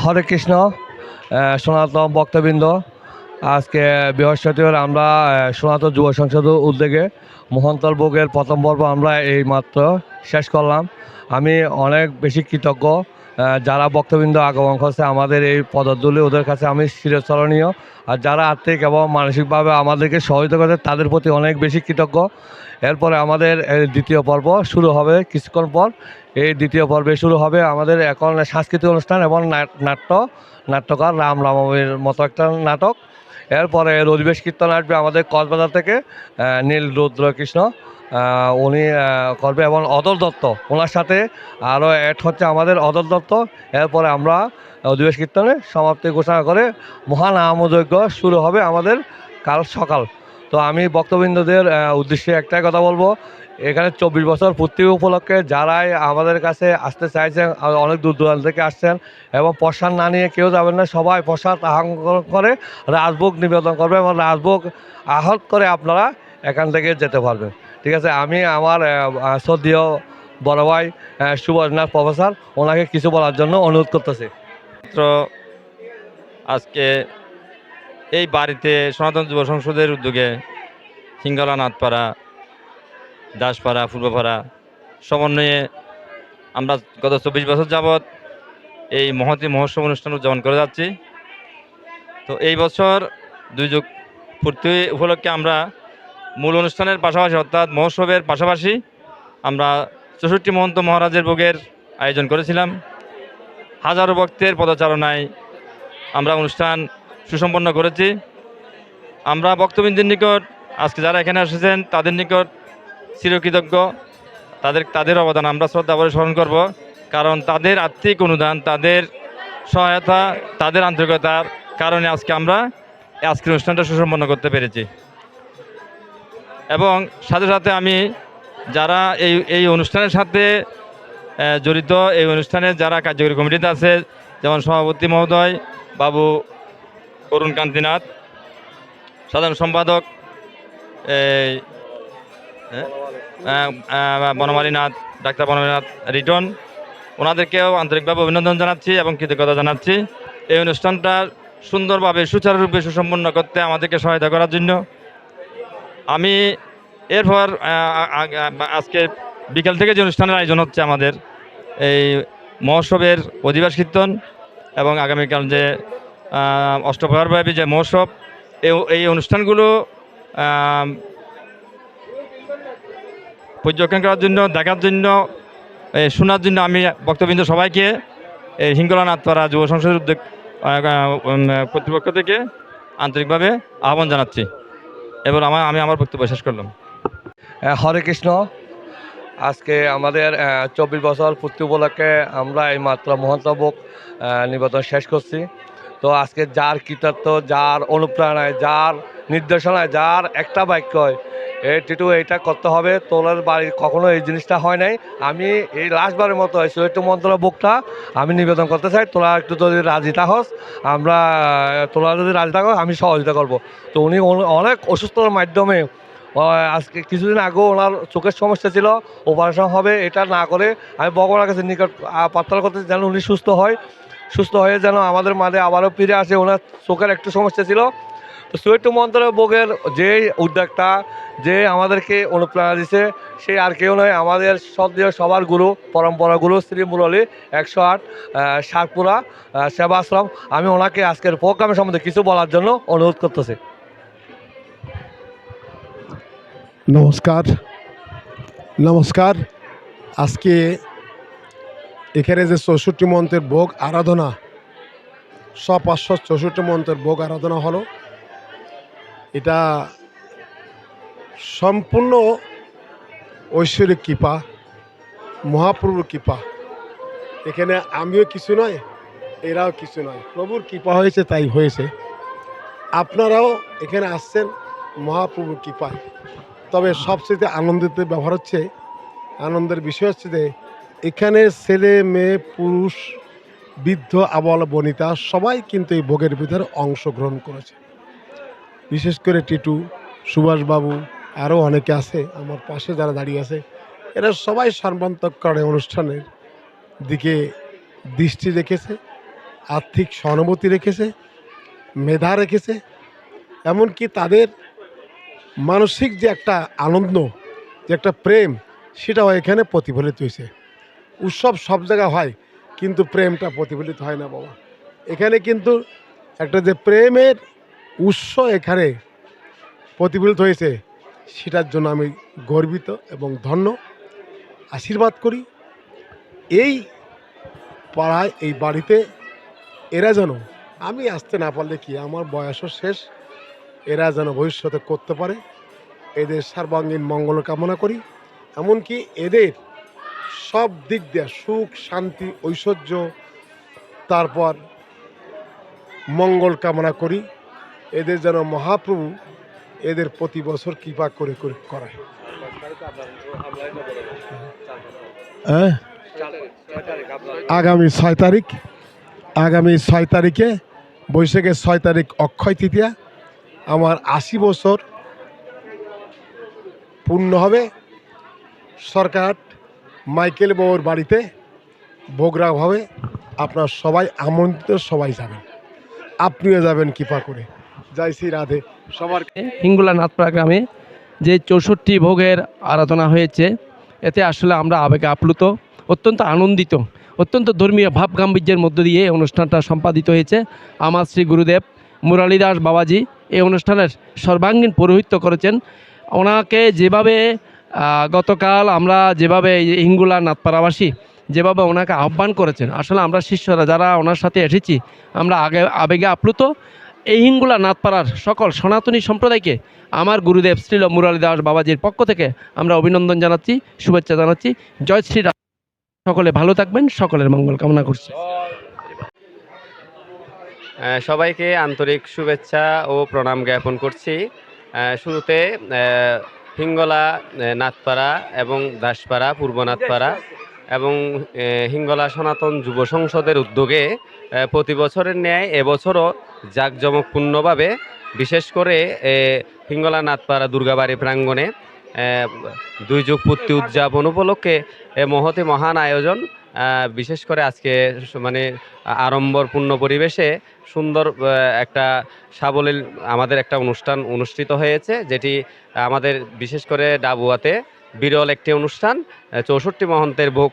হরে কৃষ্ণ। সনাতন ভক্তবৃন্দ, আজকে বৃহস্পতিবার আমরা সনাতন যুব সংসদ উদ্যোগে মহন্তর ভোগের প্রথম পর্ব আমরা এই মাত্র শেষ করলাম। আমি অনেক বেশি কৃতজ্ঞ যারা ভক্তবৃন্দ আগমন করছে আমাদের এই পদধূলি, ওদের কাছে আমি চিরস্মরণীয়। আর যারা আর্থিক এবং মানসিকভাবে আমাদেরকে সহযোগিতা করে তাদের প্রতি অনেক বেশি কৃতজ্ঞ। এরপরে আমাদের দ্বিতীয় পর্ব শুরু হবে কিছুক্ষণ পর। এই দ্বিতীয় পর্বে শুরু হবে আমাদের এখন সাংস্কৃতিক অনুষ্ঠান এবং নাট্যকার রামের মতো একটা নাটক। এরপরে রবিবেশ কীর্তন আসবে আমাদের কক্সবাজার থেকে, নীল রুদ্রকৃষ্ণ উনি করবে, এবং অদল দত্ত ওনার সাথে আরও অ্যাড হচ্ছে আমাদের অদল দত্ত। এরপরে আমরা অধিবেশ কীর্তনে সমাপ্তি ঘোষণা করে মহান আমযজ্ঞ শুরু হবে আমাদের কাল সকাল। তো আমি ভক্তবৃন্দদের উদ্দেশ্যে একটাই কথা বলবো, এখানে 24 বছর পূর্তি উপলক্ষে যারাই আমাদের কাছে আসতে চাইছেন, অনেক দূর দূরান্ত থেকে আসছেন, এবং প্রসাদ না নিয়ে কেউ যাবেন না, সবাই প্রসাদ আহরণ করে রাজভোগ নিবেদন করবে এবং রাজভোগ আহত করে আপনারা এখান থেকে যেতে পারবেন। ঠিক আছে, আমি আমার শ্রদ্ধেয় বড় ভাই সুভাষনাথ প্রফেসর, ওনাকে কিছু বলার জন্য অনুরোধ করতেছি। আজকে এই বাড়িতে সনাতন যুব সংসদের উদ্যোগে সিঙ্গলা, নাথপাড়া, দাসপাড়া, পূর্বপাড়া সমন্বয়ে আমরা গত 24 বছর যাবৎ এই মহতী মহোৎসব অনুষ্ঠান উদযাপন করে যাচ্ছি। তো এই বছর দুর্যোগ পূর্তি উপলক্ষে আমরা মূল অনুষ্ঠানের পাশাপাশি অর্থাৎ মহোৎসবের পাশাপাশি আমরা 64 মহন্ত মহারাজের ভোগের আয়োজন করেছিলাম। হাজারো ভক্তের পদচারণায় আমরা অনুষ্ঠান সুসম্পন্ন করেছি। আমরা ভক্তবৃন্দের নিকট আজকে যারা এখানে এসেছেন তাদের নিকট চিরকৃতজ্ঞ। তাদের অবদান আমরা শ্রদ্ধা করে স্মরণ করব, কারণ তাদের আর্থিক অনুদান, তাদের সহায়তা, তাদের আন্তরিকতার কারণে আজকের অনুষ্ঠানটা সুসম্পন্ন করতে পেরেছি। এবং সাথে সাথে আমি যারা এই অনুষ্ঠানের সাথে জড়িত, এই অনুষ্ঠানের যারা কার্যকরী কমিটিতে আছে, যেমন সভাপতি মহোদয় বাবু অরুণ কান্তিনাথ, সাধারণ সম্পাদক বনমালীনাথ, ডাক্তার বনমালীনাথ রিটন, ওনাদেরকেও আন্তরিকভাবে অভিনন্দন জানাচ্ছি এবং কৃতজ্ঞতা জানাচ্ছি এই অনুষ্ঠানটা সুন্দরভাবে সুচারুরূপে সুসম্পন্ন করতে আমাদেরকে সহায়তা করার জন্য। আমি এরপর আজকে বিকেল থেকে যে অনুষ্ঠানের আয়োজন হচ্ছে আমাদের এই মহোৎসবের অধিবাস কীর্তন এবং আগামীকাল যে অষ্টপ্রহরব্যাপী যে মহোৎসব, এই অনুষ্ঠানগুলো পর্যবেক্ষণ করার জন্য, দেখার জন্য, শোনার জন্য আমি ভক্তবৃন্দ সবাইকে এই হিঙ্গলা নাথপাড়া যুব সংসদের উদ্যোগ কর্তৃপক্ষ থেকে আন্তরিকভাবে আহ্বান জানাচ্ছি। এবার আমি আমার বক্তব্য শেষ করলাম। হরে কৃষ্ণ। আজকে আমাদের 24 বছর পূর্তি উপলক্ষে আমরা এই মাত্র মহন্তভোগ নিবেদন শেষ করছি। তো আজকে যার কৃতিত্ব, যার অনুপ্রেরণায়, যার নির্দেশনায়, যার একটা বাক্যয় টিটু এইটা করতে হবে, তোলার বাড়ির কখনো এই জিনিসটা হয় নাই। আমি এই লাস্টবারের মতো একটু মন্ত্রভোগটা আমি নিবেদন করতে চাই। তোলা একটু যদি রাজি থাকস, আমরা তোলা যদি রাজি থাকো আমি সহযোগিতা করবো। তো উনি অনেক অসুস্থতার মাধ্যমে আজকে কিছুদিন আগেও ওনার চোখের সমস্যা ছিল, অপারেশন হবে, এটা না করে আমি ভগবানের কাছে নিকট প্রার্থনা করতে যেন উনি সুস্থ হয়ে যেন আমাদের মাঝে আবারও ফিরে আসে। ওনার চোখের একটু সমস্যা ছিল। তো সুয়েটু মন্ত্রভোগের যে উদ্যোক্তা, যে আমাদেরকে অনুপ্রেরণা দিছে, সে আর কেউ নয়, আমাদের সবার গুরু, পরম্পরা গুরু শ্রী মুরলী 108 সাতপুরা সেবা আশ্রম। আমি ওনাকে আজকের প্রোগ্রামের সম্বন্ধে কিছু বলার জন্য অনুরোধ করতেছি। নমস্কার। আজকে এখানে যে 64 মন্ত্রের ভোগ আরাধনা, 564 মন্ত্রের ভোগ আরাধনা হলো, এটা সম্পূর্ণ ঐশ্বরিক কৃপা, মহাপ্রভুর কৃপা। এখানে আমিও কিছু নয়, এরাও কিছু নয়, প্রভুর কৃপা হয়েছে, তাই হয়েছে। আপনারাও এখানে আসছেন মহাপ্রভুর কৃপায়। তবে সবচেয়ে আনন্দের বিষয় হচ্ছে যে এখানে ছেলে মেয়ে, পুরুষ, বৃদ্ধ, আবাল বনিতা সবাই কিন্তু এই ভোগের ভিতরে অংশগ্রহণ করেছে। বিশেষ করে টিটু, সুভাষবাবু, আরও অনেকে আছে আমার পাশে যারা দাঁড়িয়ে আছে, এরা সবাই সর্বান্তকরণে অনুষ্ঠানের দিকে দৃষ্টি রেখেছে, আর্থিক সহানুভূতি রেখেছে, মেধা রেখেছে, এমনকি তাদের মানসিক যে একটা আনন্দ, যে একটা প্রেম, সেটাও এখানে প্রতিফলিত হয়েছে। উৎসব সব জায়গায় হয়, কিন্তু প্রেমটা প্রতিফলিত হয় না বাবা। এখানে কিন্তু একটা যে প্রেমের উৎস এখানে প্রতিফলিত হয়েছে, সেটার জন্য আমি গর্বিত এবং ধন্য। আশীর্বাদ করি এই পাড়ায়, এই বাড়িতে এরা যেন, আমি আসতে না পারলে কি, আমার বয়সও শেষ, এরা যেন ভবিষ্যতে করতে পারে। এদের সর্বাঙ্গীন মঙ্গল কামনা করি, এমনকি এদের সব দিক দিয়ে সুখ শান্তি ঐশ্বর্য, তারপর মঙ্গল কামনা করি। এদের যেন মহাপ্রভু এদের প্রতি বছর কৃপা করে করে করায়। হ্যাঁ, আগামী 6 তারিখে বৈশাখের 6 তারিখ অক্ষয় তৃতীয়া, আমার 80 বছর পূর্ণ হবে। সরকার মাইকেল বাবুর বাড়িতে ভোগরাগ হবে, আপনার সবাই আমন্ত্রিত, সবাই যাবেন, আপনিও যাবেন কৃপা করে। জয় শ্রী রাধে। সবার হিঙ্গুলা নাথপাড়া গ্রামে যে 64 ভোগের আরাধনা হয়েছে, এতে আসলে আমরা আবেগে আপ্লুত, অত্যন্ত আনন্দিত, অত্যন্ত ধর্মীয় ভাব গাম্ভীর্যের মধ্য দিয়ে এই অনুষ্ঠানটা সম্পাদিত হয়েছে। আমার শ্রী গুরুদেব মুরালিদাস বাবাজি এই অনুষ্ঠানের সর্বাঙ্গীন পৌরোহিত্য করেছেন। ওনাকে যেভাবে গতকাল আমরা যেভাবে হিঙ্গুলা নাথপাড়াবাসী যেভাবে ওনাকে আহ্বান করেছেন, আসলে আমরা শিষ্যরা যারা ওনার সাথে এসেছি আমরা আবেগে আপ্লুত। এই হিঙ্গুলা নাথপাড়ার সকল সনাতনী সম্প্রদায়কে আমার গুরুদেব শ্রীল মুরালিদাস বাবাজির পক্ষ থেকে আমরা অভিনন্দন জানাচ্ছি, শুভেচ্ছা জানাচ্ছি। জয় শ্রীরাম। সকলে ভালো থাকবেন, সকলের মঙ্গল কামনা করছি। সবাইকে আন্তরিক শুভেচ্ছা ও প্রণাম জ্ঞাপন করছি। শুরুতে হিঙ্গলা নাথপাড়া এবং দাসপাড়া, পূর্ব নাথপাড়া এবং হিঙ্গলা সনাতন যুব সংসদের উদ্যোগে প্রতি বছরের ন্যায় এবছরও জাঁকজমকপূর্ণভাবে, বিশেষ করে হিঙ্গলা নাথপাড়া দুর্গাবাড়ি প্রাঙ্গণে 2 যুগ পূর্তি উদযাপন উপলক্ষে মহতে মহান আয়োজন। বিশেষ করে আজকে মানে আড়ম্বরপূর্ণ পরিবেশে সুন্দর একটা সাবলীল আমাদের একটা অনুষ্ঠান অনুষ্ঠিত হয়েছে, যেটি আমাদের বিশেষ করে ডাবুয়াতে বিরল একটি অনুষ্ঠান। 64 মহন্তের ভোগ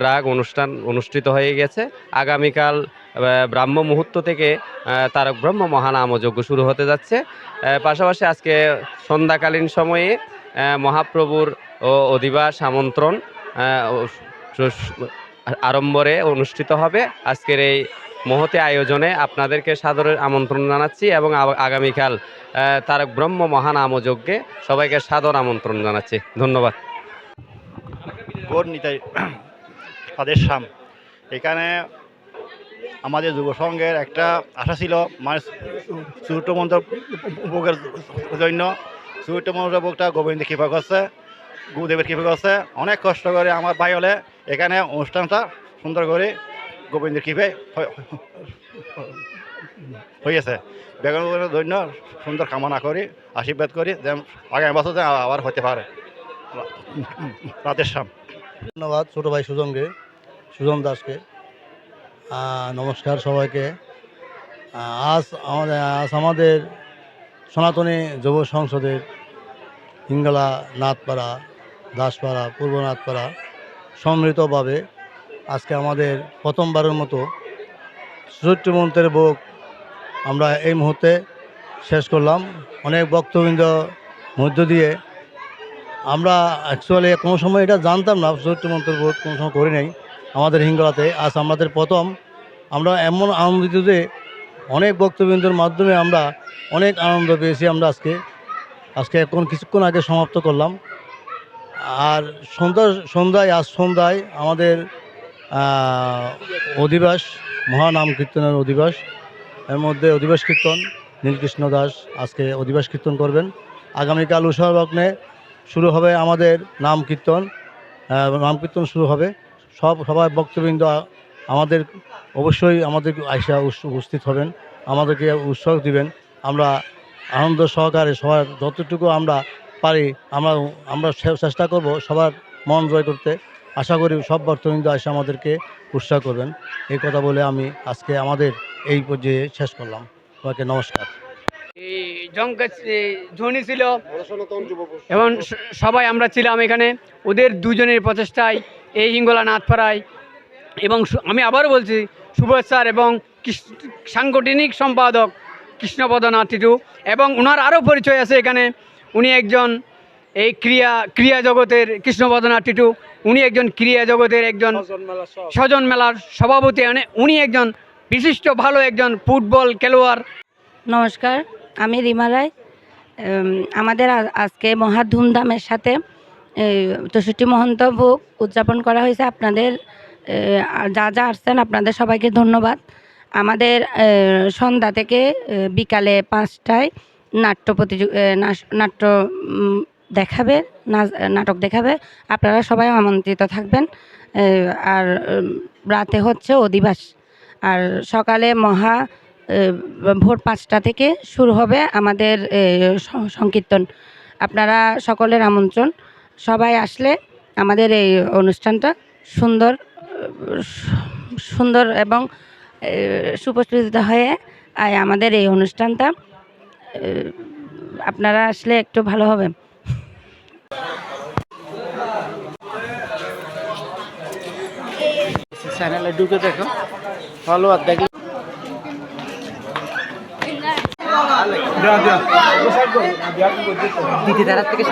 রাগ অনুষ্ঠান অনুষ্ঠিত হয়ে গেছে। আগামীকাল ব্রাহ্ম মুহূর্ত থেকে তারক ব্রহ্ম মহানামযজ্ঞ শুরু হতে যাচ্ছে। পাশাপাশি আজকে সন্ধ্যাকালীন সময়ে মহাপ্রভুর অধিবাস আমন্ত্রণ আড়ম্বরে অনুষ্ঠিত হবে। আজকের এই মহতে আয়োজনে আপনাদেরকে সাদরের আমন্ত্রণ জানাচ্ছি এবং আগামীকাল তারক ব্রহ্ম মহানামযজ্ঞে সবাইকে সাদর আমন্ত্রণ জানাচ্ছি। ধন্যবাদ। গৌর নিতাই তাদের সাম। এখানে আমাদের যুব সংঘের একটা আশা ছিল, মানে চতুর্থ মন্ত্র ভোগের জন্য। চতুর্থ মন্ত্র ভোগটা গোবিন্দ কৃপা করছে, গুরুদেবের কৃপা করছে। অনেক কষ্ট করে আমার ভাই হলে এখানে অনুষ্ঠানটা সুন্দর করে গোবিন্দের কৃপায় হয়েছে। বেগুনের জন্য সুন্দর কামনা করি, আশীর্বাদ করি, যেন আগামী বছর আবার হতে পারে। রাধের শ্যাম। ধন্যবাদ ছোটো ভাই সুজন দাসকে। নমস্কার সবাইকে। আজ আমাদের সনাতনী যুব সংসদের হিঙ্গলা নাথপাড়া, দাসপাড়া, পূর্ব নাথপাড়া সম্মিলিতভাবে আজকে আমাদের প্রথমবারের মতো 64 মন্ত্রের ভোগ আমরা এই মুহূর্তে শেষ করলাম। অনেক বক্তবৃন্দ মধ্য দিয়ে আমরা অ্যাকচুয়ালি কোনো সময় এটা জানতাম না, 64 মন্ত্রের ভোগ কোনো সময় করি নাই আমাদের হিঙ্গলাতে। আজ আমাদের প্রথম। আমরা এমন আনন্দিত যে অনেক বক্তবৃন্দের মাধ্যমে আমরা অনেক আনন্দ পেয়েছি। আমরা আজকে এখন কিছুক্ষণ আগে সমাপ্ত করলাম। আর আজ সন্ধ্যায় আমাদের অধিবাস, মহানাম কীর্তনের অধিবাস, এর মধ্যে অধিবাস কীর্তন নীলকৃষ্ণ দাস আজকে অধিবাস কীর্তন করবেন। আগামীকাল উৎসব লগ্নে শুরু হবে আমাদের নাম কীর্তন শুরু হবে। সবাই বক্তবৃন্দ আমাদের অবশ্যই আমাদের আইসা উপস্থিত হবেন, আমাদেরকে উৎসাহ দিবেন। আমরা আনন্দ সহকারে সবার যতটুকু আমরা পারি আমরা চেষ্টা করব সবার মন জয় করতে। আশা করি সব ভক্তবৃন্দ এসে আমাদেরকে উৎসাহ করবেন। এই কথা বলে আমি আজকে আমাদের এই পর্যায়ে শেষ করলাম। সবাইকে নমস্কার। ধোনি ছিল এবং সবাই আমরা ছিলাম এখানে, ওদের দুজনের প্রচেষ্টায় এই হিঙ্গলা নাথপাড়ায়। এবং আমি আবারও বলছি, সুবোধ স্যার এবং সাংগঠনিক সম্পাদক কৃষ্ণপদ নাথ টিটু, এবং ওনার আরও পরিচয় আছে এখানে। উনি একজন এই ক্রিয়া জগতের, কৃষ্ণপদ নাথ টিটু উনি একজন ক্রিয়া জগতের একজন স্বজন মেলার সভাপতি, উনি একজন বিশিষ্ট ভালো একজন ফুটবল খেলোয়াড়। নমস্কার, আমি রিমা রায়। আমাদের আজকে মহা ধুমধামের সাথে ৬৪ মহন্ত ভোগ উদযাপন করা হয়েছে। আপনাদের যা আসছেন আপনাদের সবাইকে ধন্যবাদ। আমাদের সন্ধ্যা থেকে বিকালে 5টায় নাট্য দেখাবে, নাটক দেখাবে। আপনারা সবাই আমন্ত্রিত থাকবেন। আর রাতে হচ্ছে অধিবাস, আর সকালে ভোর 5টা থেকে শুরু হবে আমাদের সংকীর্তন। আপনারা সকলের আমন্ত্রণ। সবাই আসলে আমাদের এই অনুষ্ঠানটা সুন্দর এবং সুপ্রতিষ্ঠিত হয়ে আমাদের এই অনুষ্ঠানটা আপনারা আসলে একটু ভালো হবে। চ্যানেলে ঢুকে দেখো, ভালো আর দেখলে দিদি তারা থেকে